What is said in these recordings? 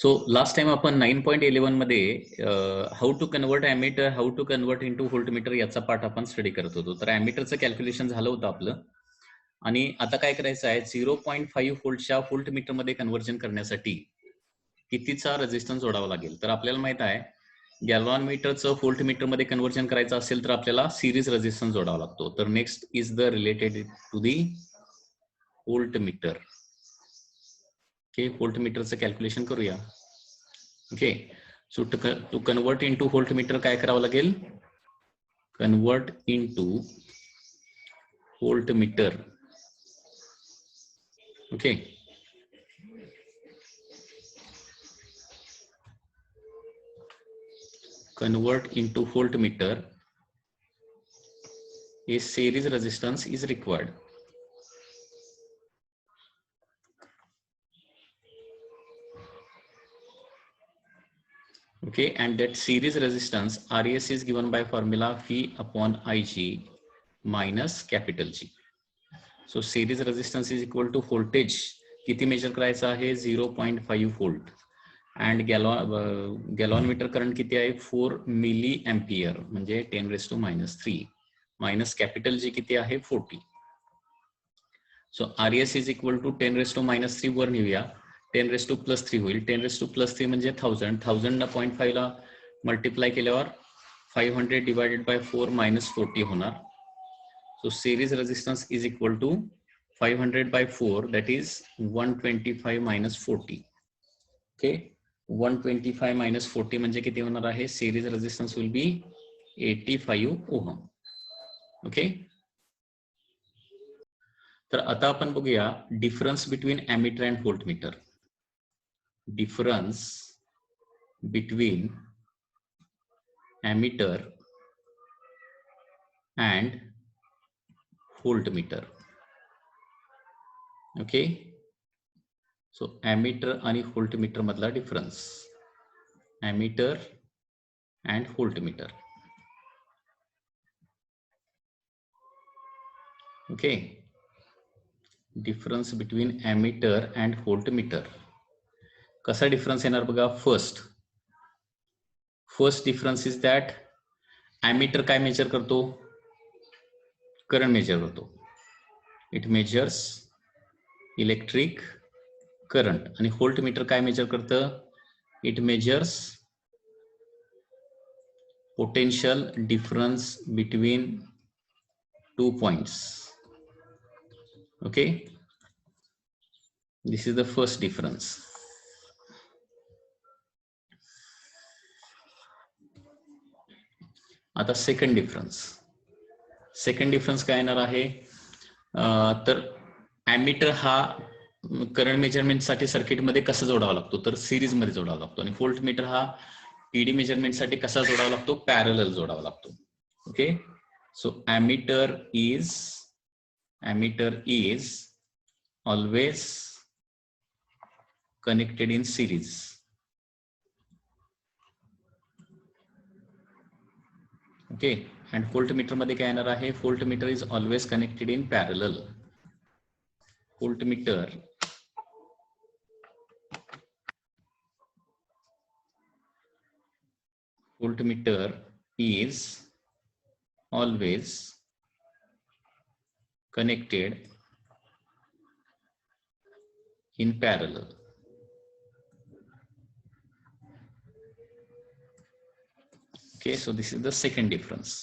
So last time आपण 9.11 मध्ये how to convert ammeter, how to convert into voltmeter याचा part आपण study करत होतो. तर ॲमीटरचं कॅल्क्युलेशन झालं होतं आपलं आणि आता काय करायचं आहे, 0.5 व्होल्टच्या व्होल्टमीटर मध्ये कन्व्हर्जन करण्यासाठी कितीचा रेझिस्टन्स जोडावा लागेल. तर आपल्याला माहित आहे गॅलव्हॉन मीटरचं व्होल्टमीटर मध्ये कन्व्हर्जन करायचं असेल तर आपल्याला सिरीज रेझिस्टन्स जोडावा लागतो. तर next is the related to the voltmeter. Okay, व्होल्टमीटरचं कॅल्क्युलेशन करूया. Okay, so to convert into voltmeter काय करावं लागेल, convert into voltmeter. Okay, convert into voltmeter, a series resistance is required. Okay, and that series resistance RES is given by formula V upon IG minus capital G. So series resistance is equal to voltage किती major करायचा आहे, 0.5 volt, and गॅलॉन meter current किती आहे, 4 milli ampere म्हणजे 10⁻³ minus capital G किती आहे, 40. सो RES is equal to 10⁻³ वर नेऊया, 10⁻+3 होईल. 10⁻+3 म्हणजे 1000 ना 0.5 ला मल्टिप्लाय केल्यावर 500 डिवायडेड बाय 4 मायनस 40 होणार. So series resistance is equal to 500 by 4, that is 125 minus 40. Okay, 125 minus 40 म्हणजे किती होणार आहे, series resistance will be 85 ohm. Okay, तर आता आपण बघूया difference between ammeter and voltmeter. Difference between ammeter and voltmeter. Okay, so ammeter आणि voltmeter मधला difference, ammeter and voltmeter. Okay, difference between ammeter and voltmeter. कसा डिफरन्स येणार बघा. First difference is that ammeter काय मेजर करतो, current measure करतो. It measures electric current. आणि voltmeter काय मेजर करतं, it measures potential difference between 2 points. Okay, this is the first difference. आता सेकंड डिफरन्स काय येणार आहे, तर ॲमीटर हा करंट मेजरमेंट साठी सर्किट मध्ये कसा जोडावा लागतो, तर सिरीज मध्ये जोडावा लागतो. आणि व्होल्टमीटर हा पीडी मेजरमेंट साठी कसा जोडावा लागतो, पॅरलल जोडावा लागतो. Okay, so ammeter is always connected in series. Okay, and voltmeter मध्ये काय येणार आहे, voltmeter is always connected in parallel. Voltmeter is always connected in parallel. Okay, so this is the second difference.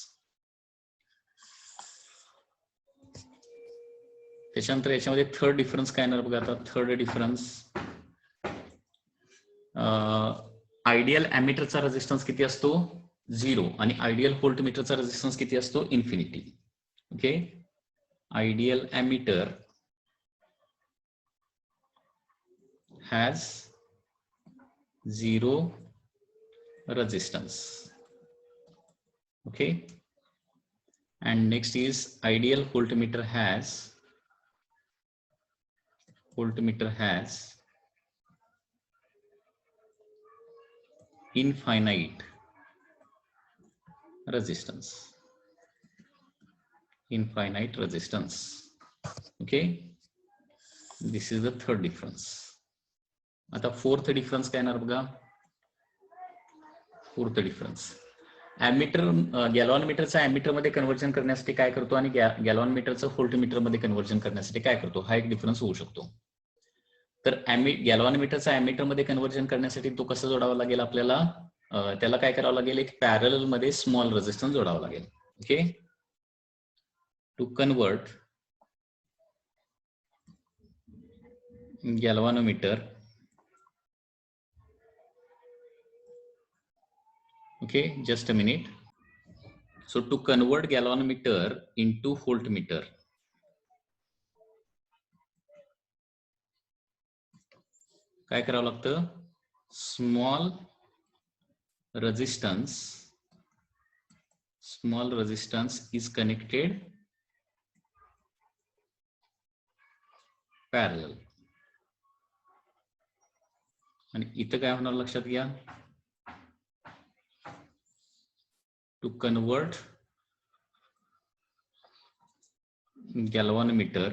त्याच्यानंतर याच्यामध्ये third difference काय येणार बघा. आता थर्ड डिफरन्स, आयडियल ॲमीटरचा रेजिस्टन्स किती असतो, 0, आणि आयडियल व्होल्टमीटरचा रेजिस्टन्स किती असतो, infinity. Okay, ideal ammeter has 0 resistance. Okay, and next is ideal voltmeter has infinite resistance. Okay, this is the third difference. आता फोर्थ डिफरन्स काय येणार बघा. फोर्थ डिफरन्स, ॲमीटर गॅलॉनमीटरचा ॲमीटर मध्ये कन्व्हर्जन करण्यासाठी काय करतो आणि गॅलॉनमीटरचं व्होल्टमीटर मध्ये कन्व्हर्जन करण्यासाठी काय करतो, हा एक डिफरन्स होऊ शकतो. तर गॅलॉनमीटरचा ॲमीटर मध्ये कन्व्हर्जन करण्यासाठी तो कसा जोडावा लागेल आपल्याला, त्याला काय करावं लागेल, एक पॅरलल मध्ये स्मॉल रेझिस्टन्स जोडावा लागेल. Okay, to convert galvanometer, okay, just a minute. So to convert galvanometer into voltmeter, काय करावं लागतं, small resistance is connected parallel. आणि इथं काय होणार लक्षात घ्या, to convert galvanometer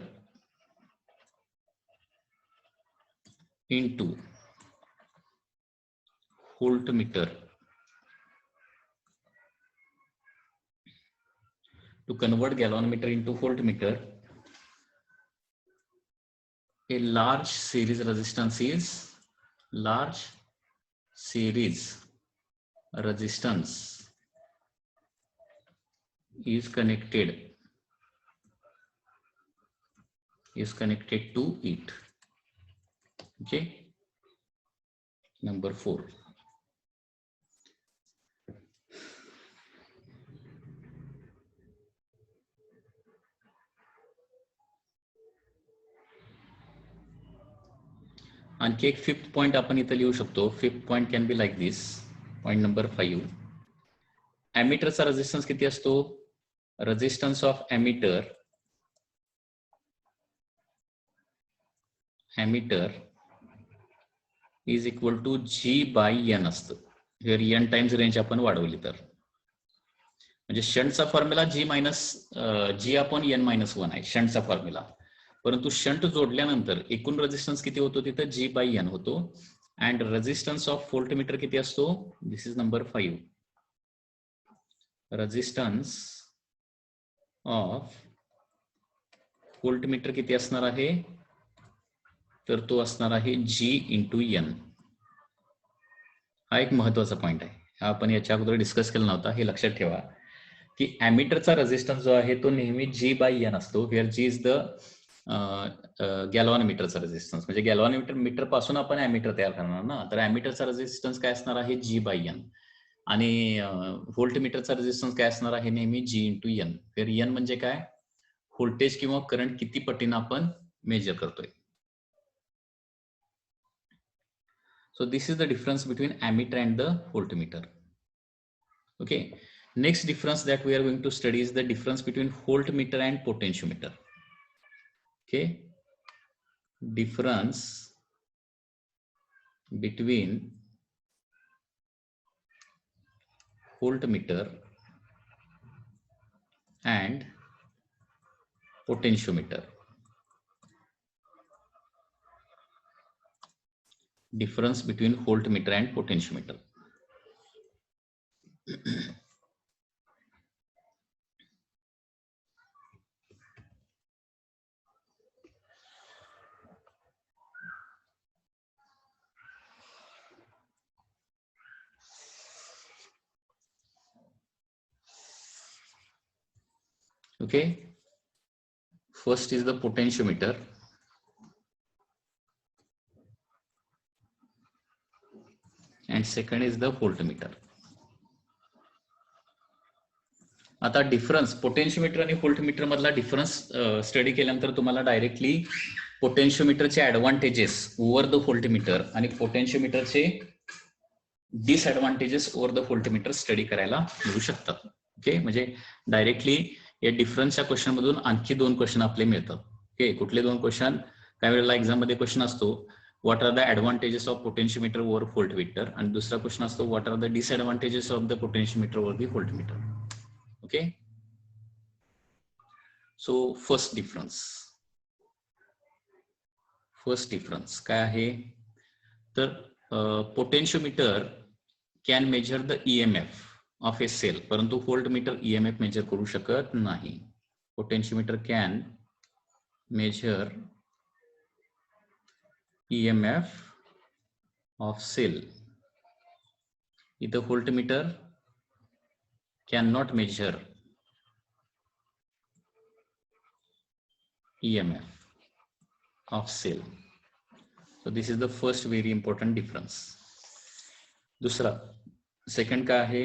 into voltmeter. To convert galvanometer into voltmeter, a large series resistance is connected to it. Okay, number 4. आणखी एक फिफ्थ पॉइंट आपण इथं लिहू शकतो. Fifth point can be like this. Point number 5, ॲमीटरचा रेझिस्टन्स किती असतो, resistance of ammeter is equal to G by N असतं. जर एन टाइम्स रेंज आपण वाढवली तर, म्हणजे शंटचा formula G upon N minus 1 आहे शंटचा फॉर्म्युला. परंतु शंट जोडल्यानंतर एकूण रेझिस्टन्स किती होतो तिथं, जी बाय एन होतो. अँड रेझिस्टन्स ऑफ व्होल्टमीटर किती असतो, this is number 5. Resistance of voltmeter किती असणार आहे, तर तो असणार आहे जी इंटू एन. हा एक महत्वाचा पॉइंट आहे, हा आपण याच्या अगोदर डिस्कस केला नव्हता. हे लक्षात ठेवा की ॲमीटरचा रेझिस्टन्स जो आहे तो नेहमी जी बाय एन असतो, वेअर जी इज द गॅलव्हॅनोमीटरचा रेझिस्टन्स. म्हणजे गॅलव्हॅनोमीटर मीटर पासून आपण ॲमीटर तयार करणार ना, तर ॲमीटरचा रेझिस्टन्स काय असणार आहे, जी बाय एन. आणि व्होल्टमीटरचा रेझिस्टन्स काय असणार आहे, नेहमी जी इंटू एन. वेअर एन म्हणजे काय, व्होल्टेज किंवा करंट किती पटीनं आपण मेजर करतोय. So this is the difference between ammeter and the voltmeter. Okay, next difference that we are going to study is the difference between voltmeter and potentiometer. Okay, difference between voltmeter and potentiometer. Difference between voltmeter and potentiometer. Okay, first is the potentiometer and second is the voltmeter. आता difference potentiometer आणि voltmeter मधला difference study केल्यानंतर तुम्हाला directly पोटेन्शियोमीटरचे advantages over the voltmeter आणि पोटेन्शियोमीटरचे disadvantages over the voltmeter study करायला मिळू शकतात. ओके, म्हणजे डायरेक्टली या डिफरन्सच्या क्वेश्चन मधून आणखी 2 क्वेश्चन आपले मिळतात. ओके, कुठले 2 क्वेश्चन, काही वेळेला एक्झाम मध्ये क्वेश्चन असतो what are the advantages of potentiometer over voltmeter, आणि दुसरा क्वेश्चन असतो what are the disadvantages of the potentiometer over the voltmeter. Okay, so first difference काय आहे, तर potentiometer can measure the EMF of a cell, परंतु voltmeter EMF measure करू शकत नाही. Potentiometer can measure EMF of cell. इथं voltmeter can not measure EMF of cell. So this is the first very important difference. दूसरा, second काय आहे?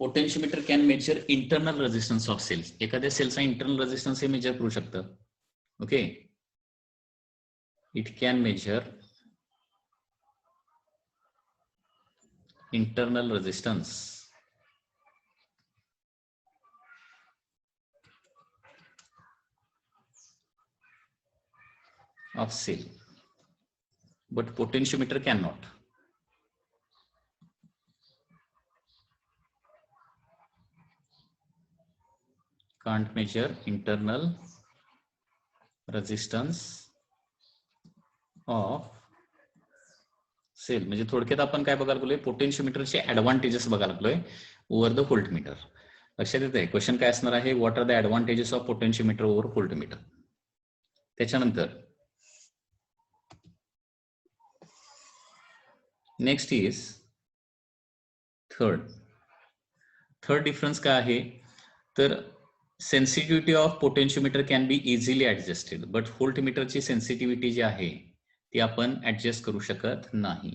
Potentiometer can measure internal resistance of cells. एखाद्या सेलचा internal resistance हे measure करू शकतं. Okay, it can measure internal resistance of cell, but potentiometer cannot. Can't measure internal resistance of cell. म्हणजे थोडक्यात आपण काय बघायला लागलोय? पोटेन्शियोमीटरचे ऍडव्हान्टेजेस बघायला लागलोय ओव्हर द व्होल्टमीटर. लक्षात येतंय? क्वेश्चन काय असणार आहे? What are the advantages of potentiometer over voltmeter. त्याच्यानंतर नेक्स्ट इज थर्ड डिफरन्स काय आहे? तर sensitivity of potentiometer can be easily adjusted, but व्होल्टमीटरची सेन्सिटिव्हिटी जी आहे ती आपण ऍडजस्ट करू शकत नाही.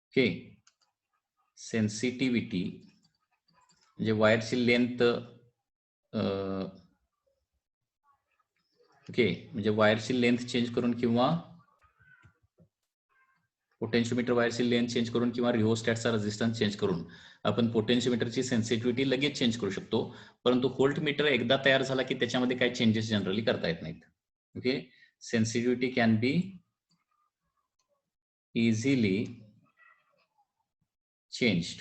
ओके, सेन्सिटिव्हिटी म्हणजे वायरची लेंथ, ओके, म्हणजे वायरची लेंथ चेंज करून किंवा पोटेन्शियोमीटर वायरची लेंथ चेंज करून किंवा रिओस्टॅटचा रेझिस्टन्स चेंज करून आपण पोटेन्शियोमीटरची सेन्सिटिव्हिटी लगेच चेंज करू शकतो. परंतु व्होल्टमीटर एकदा तयार झाला की त्याच्यामध्ये काही चेंजेस जनरली करता येत नाहीत. Okay, sensitivity can be easily changed.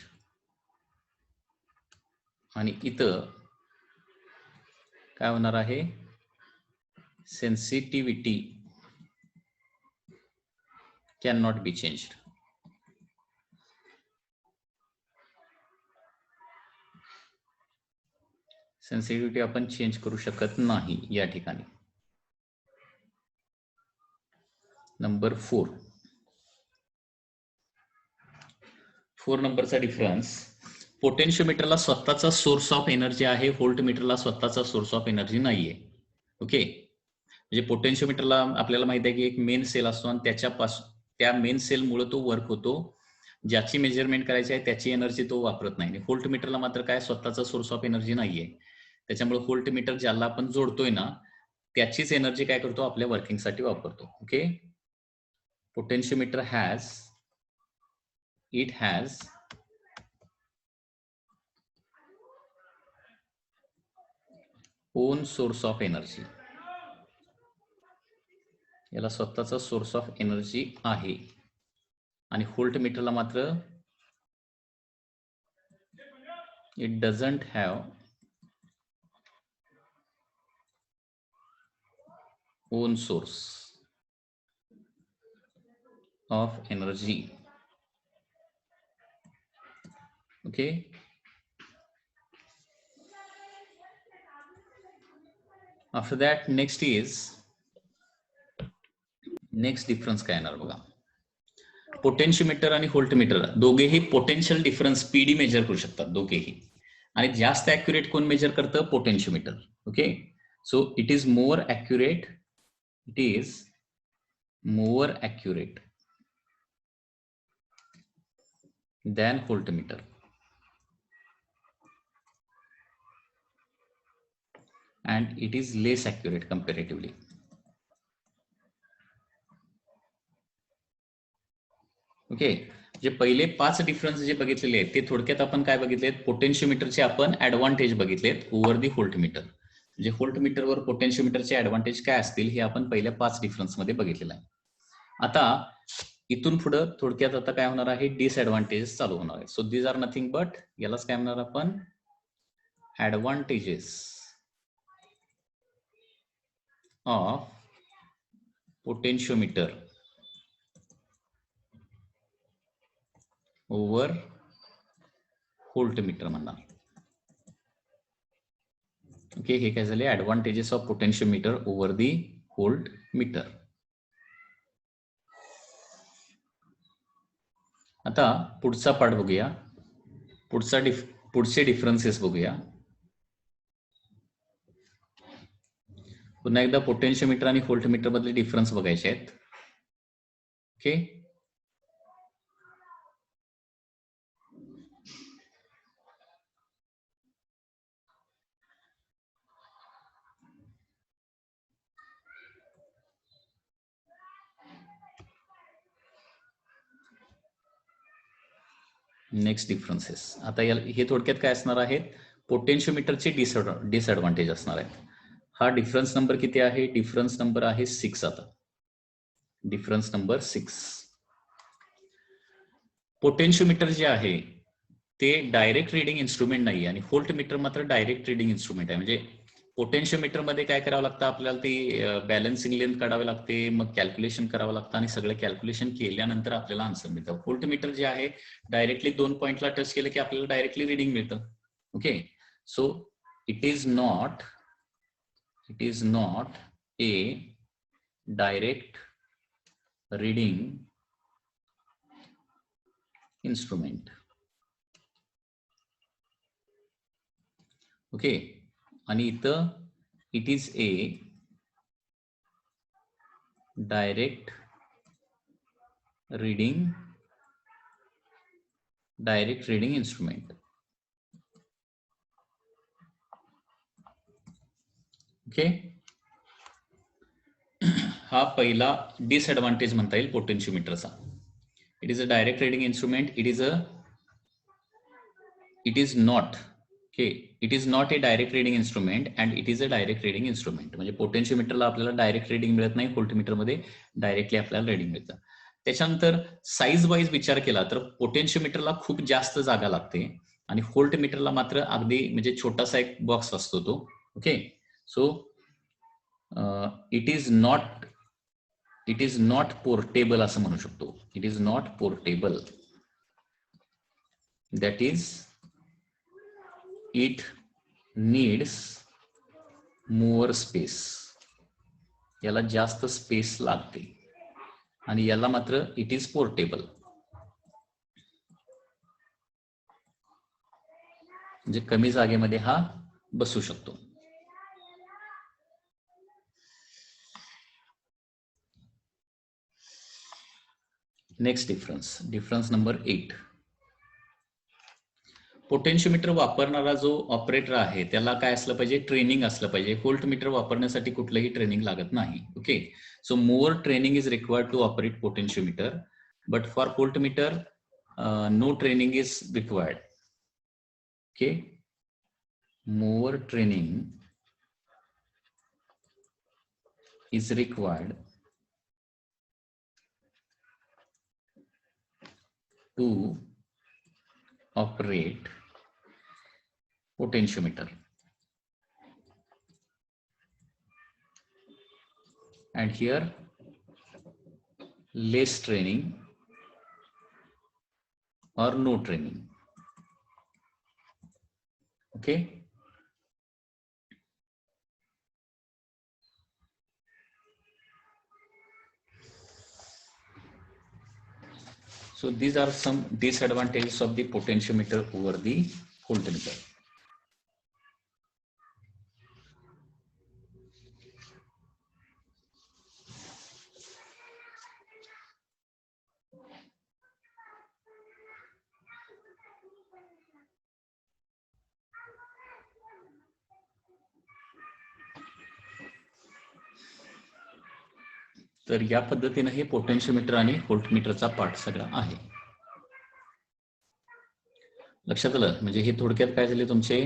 आणि इथं काय होणार आहे? Sensitivity can not be changed. Sensitivity आपण चेंज करू शकत नाही या ठिकाणी. नंबर 4 नंबरचा डिफरन्स, पोटेन्शियोमीटरला स्वतःचा सोर्स ऑफ एनर्जी आहे, व्होल्टमीटरला स्वतःचा सोर्स ऑफ एनर्जी नाहीये. ओके, म्हणजे पोटेन्शियोमीटरला आपल्याला माहिती आहे की एक मेन सेल असतो आणि त्या मेन सेलमुळे तो वर्क होतो. ज्याची मेजरमेंट करायची आहे त्याची एनर्जी तो वापरत नाही. व्होल्टमीटरला मात्र काय स्वतःचा सोर्स ऑफ एनर्जी नाहीये. त्याच्यामुळे व्होल्टमीटर ज्याला आपण जोडतोय ना त्याचीच एनर्जी काय करतो? आपल्या वर्किंगसाठी वापरतो. Okay, potentiometer has own source of energy. याला स्वतःचा सोर्स ऑफ एनर्जी आहे. आणि व्होल्टमीटरला मात्र it doesn't have own source of energy. Okay, after that next difference काय येणार बघा? पोटेन्शियोमीटर आणि व्होल्टमीटर दोघेही पोटेन्शियल डिफरन्स PD मेजर करू शकतात दोघेही. आणि जास्त ऍक्युरेट कोण मेजर करतं? Potentiometer. Okay, so it is more accurate than voltmeter. And it is less accurate comparatively. Okay, जे पहिले 5 डिफरन्स जे बघितलेले आहेत ते थोडक्यात आपण काय बघितलेत? पोटेन्शियोमीटरचे आपण ऍडव्हान्टेज बघितलेत ओव्हर दी व्होल्टमीटर. म्हणजे व्होल्टमीटरवर पोटेन्शियोमीटरचे ऍडव्हान्टेज काय असतील हे आपण पहिल्या 5 डिफरन्स मध्ये बघितलेलं आहे. आता इथून पुढे थोडक्यात आता काय होणार आहे? डिसएडव्हान्टेजेस चालू होणार आहे. So these are nothing but, यालाच काय म्हणणार आपण? Advantages of potentiometer over voltmeter म्हणणार. ओके, हे काय झाले advantages of potentiometer over the voltmeter. आता पुढचा पार्ट बघूया. पुढचे डिफरन्सेस बघूया. पुन्हा एकदा पोटेन्शियोमीटर आणि व्होल्टमीटर मधले डिफरन्स बघायचे आहेत. Okay, next differences. आता हे थोडक्यात काय असणार आहेत, पोटेन्शियोमीटरचे डिसएडव्हान्टेज असणार आहेत. हा डिफरन्स नंबर किती आहे, डिफरन्स नंबर आहे 6. आता डिफरन्स नंबर 6. पोटेन्शियोमीटर जे आहे ते डायरेक्ट रीडिंग इन्स्ट्रुमेंट नाही आणि व्होल्टमीटर मात्र डायरेक्ट रीडिंग इन्स्ट्रुमेंट आहे. म्हणजे पोटेन्शियोमीटर मध्ये काय करावं लागतं आपल्याला, ती बॅलन्सिंग लेंथ काढावी लागते, मग कॅल्क्युलेशन करावं लागतं आणि सगळं कॅल्क्युलेशन केल्यानंतर आपल्याला आन्सर मिळतं. व्होल्टमीटर जे आहे डायरेक्टली 2 पॉइंटला टच केलं की आपल्याला डायरेक्टली रीडिंग मिळतं. Okay, so it is not a direct reading instrument. Okay, आणि इथं it is a direct reading instrument. Okay, हा पहिला डिसएडव्हान्टेज म्हणता येईल पोटेन्शियोमीटरचा. It is a direct reading instrument. It is not a direct reading instrument and it is a direct reading instrument. म्हणजे पोटेन्शियोमीटरला आपल्याला डायरेक्ट रीडिंग मिळत नाही, व्होल्टमीटरमध्ये डायरेक्टली आपल्याला रीडिंग मिळतं. त्याच्यानंतर साईज वाईज विचार केला तर पोटेन्शियोमीटरला खूप जास्त जागा लागते आणि व्होल्टमीटरला मात्र अगदी म्हणजे छोटासा एक बॉक्स असतो तो. Okay, so it is not portable असं म्हणू शकतो. It is not portable. That is it needs mower space. याला जास्त स्पेस लागते आणि याला मात्र इट इज पोर्टेबल. म्हणजे कमी जागेमध्ये हा बसू शकतो. Next difference number 8. पोटेन्शियोमीटर वापरणारा जो ऑपरेटर आहे त्याला काय असलं पाहिजे, ट्रेनिंग असलं पाहिजे. व्होल्टमीटर वापरण्यासाठी कुठलंही ट्रेनिंग लागत नाही. Okay, so more training is required to operate potentiometer, but for voltmeter no training is required. Okay, more training is required to operate potentiometer, and here less training or no training. Okay, so these are some disadvantages of the potentiometer over the voltmeter. तर या पद्धतीने हे potentiometer आणि व्होल्टमीटरचा part सगळा आहे. लक्षात आलं. म्हणजे हे थोडक्यात काय झाले तुमचे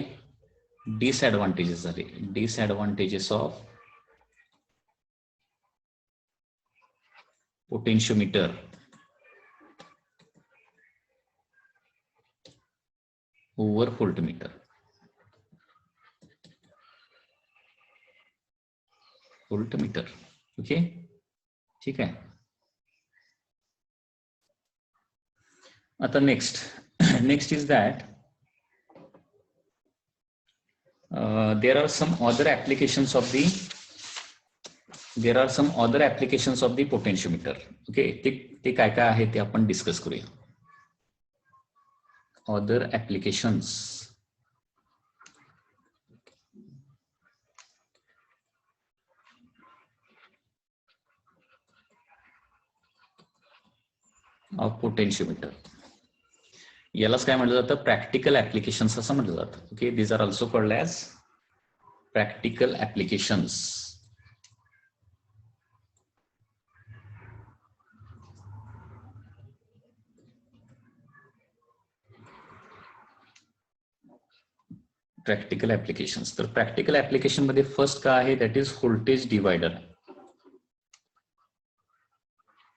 डिसएडव्हान्टेजेस झाले. Disadvantages of potentiometer over voltmeter. Okay, ठीक आहे. आता next next is that there are some other applications of the potentiometer. Okay, ते काय काय आहे ते आपण डिस्कस करूया. Other applications of potentiometer. यालाच काय म्हटलं जातं, प्रॅक्टिकल ऍप्लिकेशन्स असं म्हटलं जातं. Okay, these are also called as practical applications. Practical applications. तर प्रॅक्टिकल ऍप्लिकेशन मध्ये फर्स्ट काय आहे, that is voltage divider.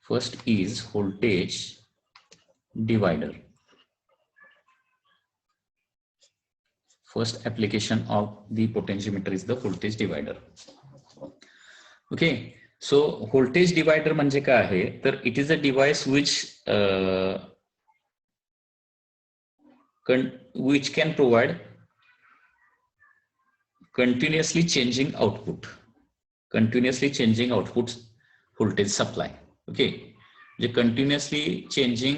First is voltage divider. First application of the potentiometer is the voltage divider. Okay, so voltage divider म्हणजे काय आहे, तर it is a device which can provide continuously changing output voltage supply. Okay, म्हणजे continuously changing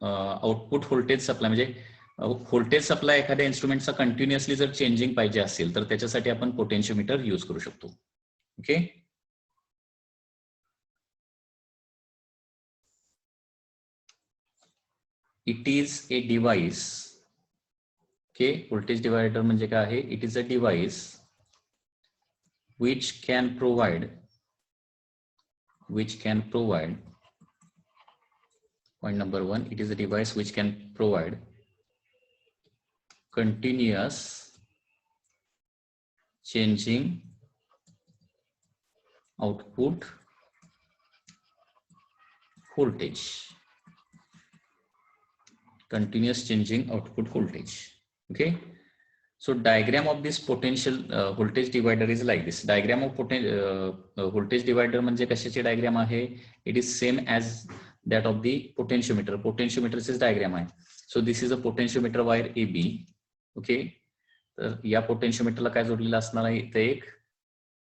output voltage supply म्हणजे voltage supply एखाद्या इन्स्ट्रुमेंटचा continuously जर changing पाहिजे असेल तर त्याच्यासाठी आपण पोटेन्शियोमीटर यूज करू शकतो. Okay, it is A device. Okay, voltage divider म्हणजे काय आहे, it is a device which can provide point number 1, it is a device which can provide continuous changing output voltage. Okay, so diagram of this potential voltage divider is like this. Diagram of voltage divider म्हणजे कशाची diagram आहे, it is same as that of the potentiometer. Potentiometerचे diagram आहे. So this is a potentiometer wire AB. Okay, तर या पोटेन्शियोमीटरला काय जोडलेलं असणार आहे, इथे एक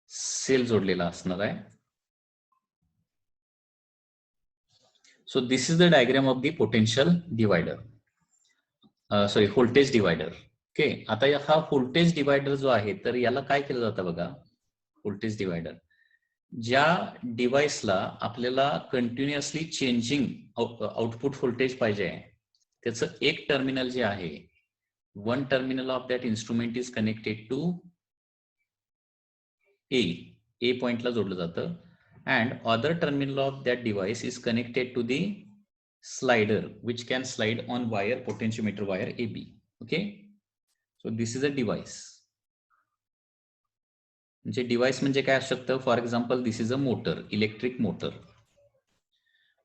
सेल जोडलेला असणार आहे. So this is the diagram of the potential divider, sorry voltage divider. Okay, आता हा व्होल्टेज डिवायडर जो आहे तर याला काय केलं जातं बघा, व्होल्टेज डिवायडर ज्या डिव्हाइसला आपल्याला कंटिन्युअसली चेंजिंग आउटपुट व्होल्टेज पाहिजे आहे, त्याचं एक टर्मिनल जे आहे, one terminal of that instrument is connected to A point ला जोडलं जातं, and other terminal of that device is connected to the slider which can slide on wire, potentiometer wire AB. Okay, so this is a device. म्हणजे device म्हणजे काय असू शकतं, for example this is a motor, electric motor.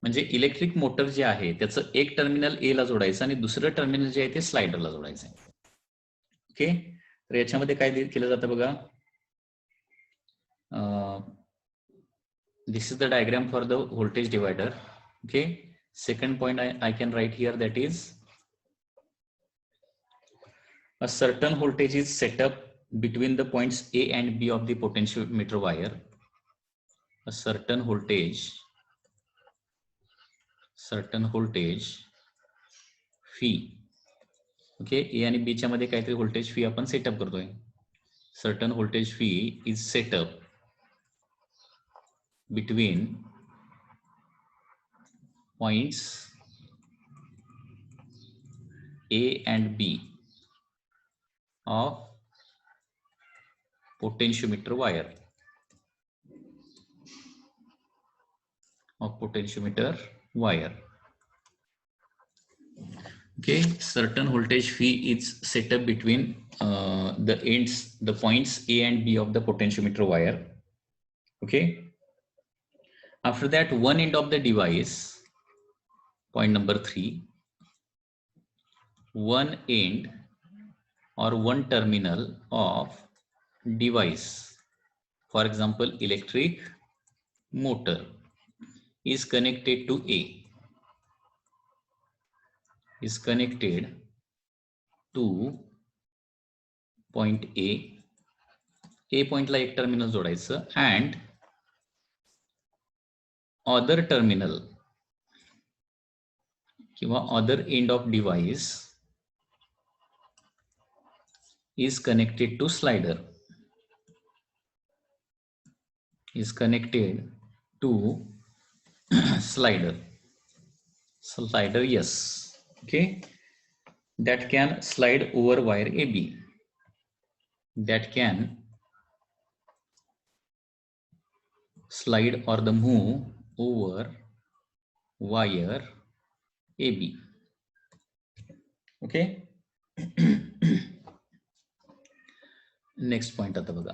म्हणजे electric motor जे आहे त्याचं एक terminal ए ला जोडायचं आणि दुसरं टर्मिनल जे आहे ते स्लायडरला जोडायचं. ओके, तर याच्यामध्ये काय केलं जातं बघा, this is the diagram for the voltage divider. Okay, second point I can write here, that is a certain voltage is set up between the points A and B of the potentiometer wire. A certain voltage phi. Okay, A आणि B च्या मध्ये काहीतरी voltage फी आपण setup करतोय. Certain voltage fee is setup between points A and B of potentiometer wire. Okay, certain voltage phi is set up between the points A and B of the potentiometer wire. Okay, after that, one end of the device, point number 3, one end or one terminal of device, for example electric motor, is connected to A. is connected to point A पॉइंटला एक terminal जोडायचं and other terminal किंवा other end of device is connected to slider. Is connected to slider. Slider, yes. Okay. That can slide over wire AB. That can slide or the move over wire AB. Okay. Next point आता बघा.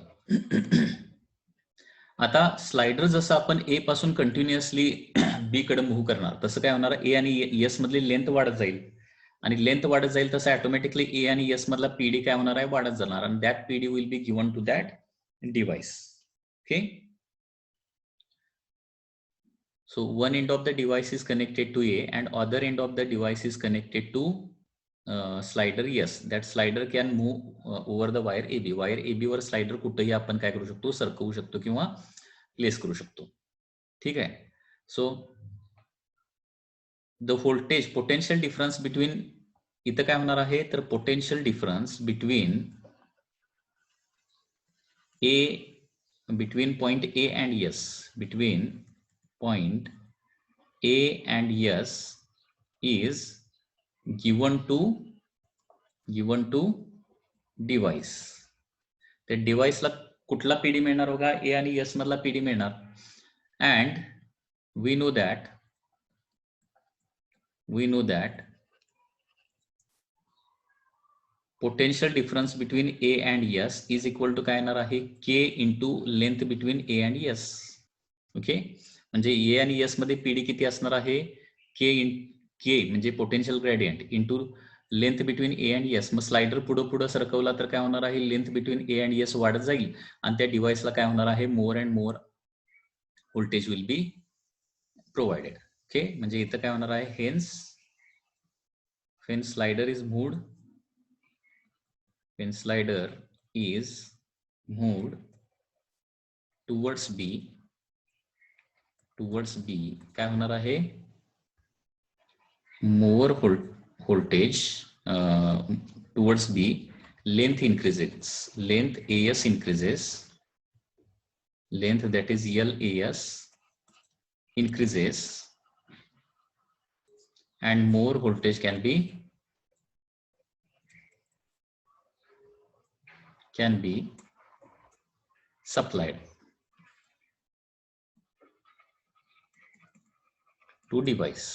आता slider जसं आपण ए पासून continuously B कडे move करणार तसं काय होणार, ए आणि एस मधली लेंथ वाढत जाईल आणि लेंथ वाढत जाईल तसं ऑटोमॅटिकली ए आणि एस मधला पीडी काय होणार आहे, वाढत जाणार आणि that PD will be given to that device. Okay. So one end of the device is connected to A and other end of the device is connected to slider. Yes, that slider can move over the wire AB. Wire AB were slider कुठेही आपण काय करू शकतो, सरकवू शकतो किंवा place करू शकतो. ठीक आहे. So the voltage potential difference between, इथं काय होणार आहे तर potential difference between point A and S, between point A and S is given to device. त्या डिव्हाइसला कुठला पीडी मिळणार बघा, ए आणि एस मधला पीडी मिळणार. And we know that potential difference between A and S is equal to काय येणार आहे, K into length between A and S. Okay. म्हणजे ए आणि एस मध्ये पीडी किती असणार आहे, के म्हणजे potential gradient into length between A and S. Mug slider पुढे सरकवला तर काय होणार आहे, length between A and S वाढत जाईल आणि त्या डिव्हाइसला काय होणार आहे, more and more voltage will be provided. Okay. म्हणजे इथं काय होणार आहे, hence when slider is moved towards B काय होणार आहे, more voltage towards B, length increases, length AS increases, length that is LAS increases and more voltage can be supplied to device.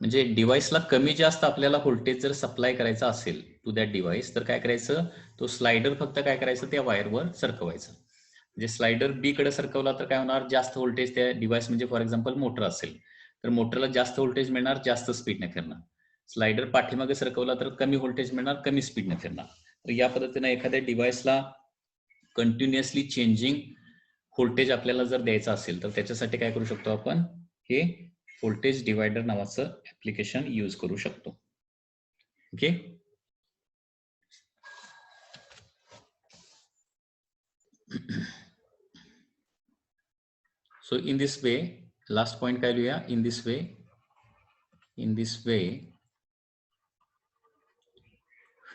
म्हणजे डिव्हाइसला कमी जास्त आपल्याला व्होल्टेज जर सप्लाय करायचा असेल टू दॅट डिव्हाइस तर काय करायचं, तो स्लाइडर फक्त काय करायचं, त्या वायरवर सरकवायचं. म्हणजे स्लाइडर बी कडे सरकवला तर काय होणार, जास्त व्होल्टेज त्या डिव्हाइस, म्हणजे फॉर एक्झाम्पल मोटर असेल तर मोटरला जास्त व्होल्टेज मिळणार, जास्त स्पीडने फिरणार. स्लाइडर पाठीमागे सरकवला तर कमी व्होल्टेज मिळणार, कमी स्पीडने फिरणार. तर या पद्धतीने एखाद्या डिव्हाइसला कंटिन्युअसली चेंजिंग व्होल्टेज आपल्याला जर द्यायचा असेल तर त्याच्यासाठी काय करू शकतो आपण, हे व्होल्टेज डिवायडर नावाचं ऍप्लिकेशन यूज करू शकतो. Okay. So in this way, last point काय लिहूया, in this way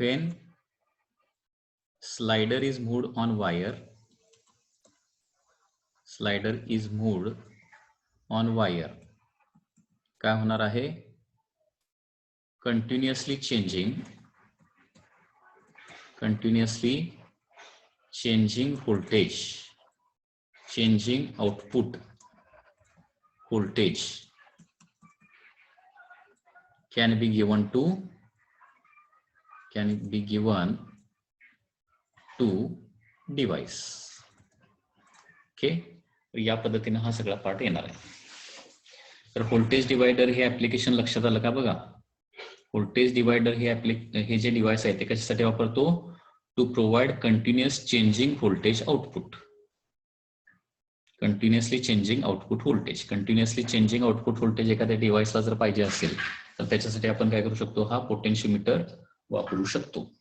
when slider is moved on wire, काय होणार आहे, continuously changing voltage, changing output voltage can be given to device. Okay. या पद्धतीने हा सगळा पार्ट येणार आहे. तर व्होल्टेज डिवायडर हे ऍप्लिकेशन लक्षात आलं का बघा. व्होल्टेज डिवायडर हे जे डिव्हाइस आहे ते कशासाठी वापरतो, to provide continuous changing voltage output. Continuously changing output voltage एखाद्या डिव्हाइसला जर पाहिजे असेल तर त्याच्यासाठी आपण काय करू शकतो, हा पोटेन्शियोमीटर वापरू शकतो.